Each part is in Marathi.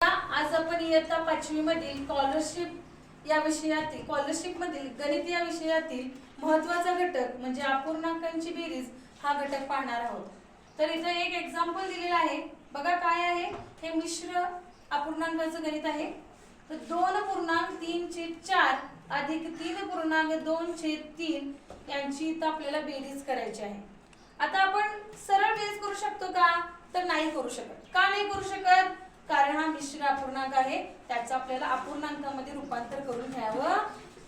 आज आपण इयत्ता 5वी मधील स्कॉलरशिप या विषयातील स्कॉलरशिप मधील गणित या विषयातील महत्त्वाचा घटक म्हणजे अपूर्णांकांची बेरीज हा घटक पाहणार आहोत। तर इथे एक एक्झाम्पल दिलेला आहे, बघा काय आहे हे मिश्र अपूर्णांकाचं गणित आहे। तर 2.3/4 अधिक 3.2/3 यांची इथं आपल्याला बेरीज करायची आहे। आता आपण सरळ बेरीज करू शकतो का? तर नाही करू शकत। का नाही करू शकत? कारण हा मिश्र अपूर्णांक आहे, त्याचं आपल्याला अपूर्णांकामध्ये रूपांतर करून घ्यावं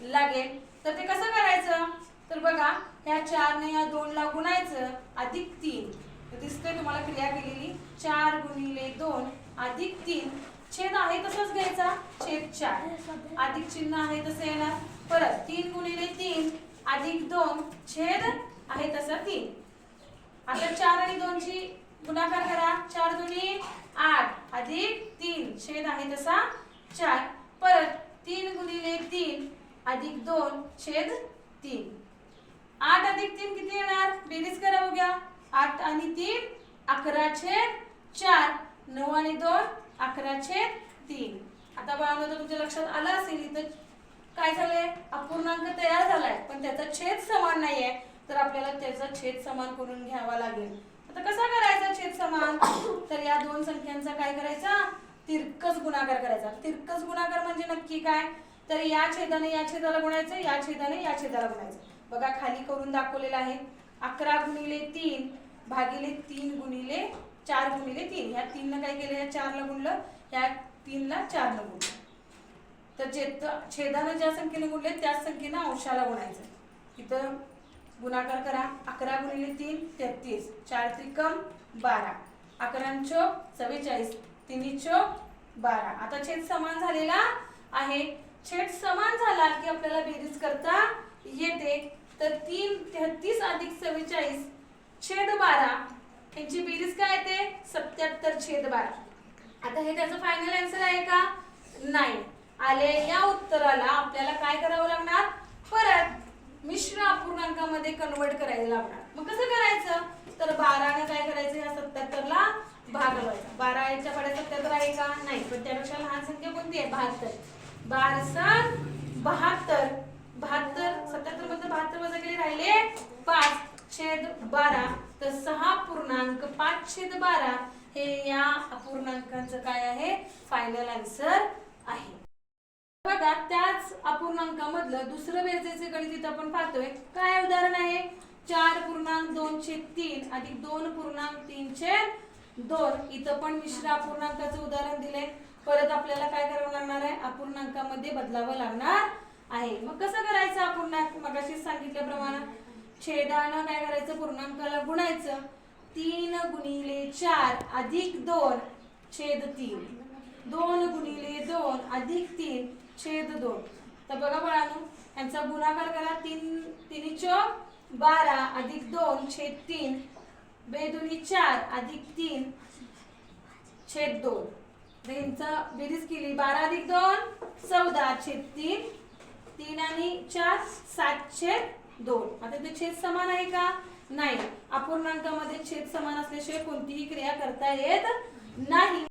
लागेल। तर ते कसं करायचं? तर बघा ह्या 4 ने या 2 ला गुणायचं अधिक 3, तर दिसतंय तुम्हाला क्रिया केलेली 4 गुणिले 2 अधिक 3 छेद आहे तसंच घ्यायचा छेद 4 अधिक चिन्ह आहे तसं येणार, परत 3 गुणिले 3 अधिक 2 छेद आहे तसा 3। आता 4 आणि 2 ची गुणाकार करा, 4 दुनी 8 अधिक 3 छेद आहे तसा 4, परत 3 गुणिले 3 अधिक 2 छेद 3। 8 अधिक 3 किती येणार? बेरीज करा बघूया, 8 आणि 3 11 छेद 4, 9 आणि 2 11 छेद 3। आता बाळांनो तर तुमच्या लक्षात आलं असेल इथं काय झालंय, अपूर्णांक तयार झालाय पण त्याचा छेद समान नाहीये, तर आपल्याला त्याचा छेद समान करून घ्यावा लागेल। आता कसा करायचा छेद समान? तर या दोन संख्यांचा काय करायचा? तिरकस गुणाकार करायचा। तिरकस गुणाकार म्हणजे नक्की काय? तर या छेदाने या छेदाला गुणायचं, या छेदाने या छेदाला गुणायचं। बघा खाली करून दाखवलेलं आहे, 11 गुणिले 3 भागिले 3 गुणिले 4 गुणिले 3। या 3 ने काय केलं? या 4 ला गुणलं, या 3 ला 4 ने गुणलं। तर छेदाने ज्या संख्येने गुणले त्याच संख्येने अंशाला गुणायचं। इथं गुणाकार करा, 11 गुणिले 3 33, 4 त्रिकम 12, 11 चौक 44, 3 चौक 12। आता छेद समान झालेला आहे। छेद समान झाला की आपल्याला बेरीज करता येते। तर 3 33 अधिक 44 छेद 12 यांची बेरीज काय येते? 77 छेद 12। आता हे त्याचं फायनल आन्सर आहे का? नाही। आलेल्या उत्तराला आपल्याला काय करावं लागणार? परत मिश्र अपूर्णांकामध्ये कन्वर्ट करायला लागणार। मग कसं करायचं? तर 12 ने काय करायचं? या 77 ला भागवायचं। 12 याच्या पुढे 77 आहे का? नाही, पण त्यापेक्षा लहान संख्या कोणती आहे? 72। 12 72 77 मध्ये 72 वजा केले राहिले 5 छेद 12, तर 6.5 छेद 12 हे या अपूर्णांकांचं काय आहे? फायनल आन्सर आहे। बघा त्याच अपूर्णांकामधलं दुसरं बेरजेचे गणित इथं आपण पाहतोय। काय उदाहरण आहे? 4.2/3 अधिक 2.3/2। इथं पण मिश्र अपूर्णांकाचं उदाहरण दिलंय। परत आपल्याला काय करावं लागणार आहे? अपूर्णांकामध्ये बदलावं लागणार आहे। मग कसं करायचं? अपूर्णांक मगाशी सांगितल्याप्रमाणे छेदानं काय करायचं? पूर्णांकाला गुणायचं, 3 गुणिले 4 अधिक 2 छेद 3, 2 गुणिले 2 अधिक 3 छेद 2। तर बघा बाळांनो यांचा गुणाकार करा, 3 चौक 12 अधिक 2 छेद 3, 2 4 अधिक 3 छेद 2। तर यांचा बेरीज केली, 12 अधिक 2 14 छेद 3, 3 आणि 4 7 छेद 2। आता ते छेद समान आहे का? नाही। अपूर्णांकामध्ये छेद समान असल्याशिवाय कोणतीही क्रिया करता येत नाही।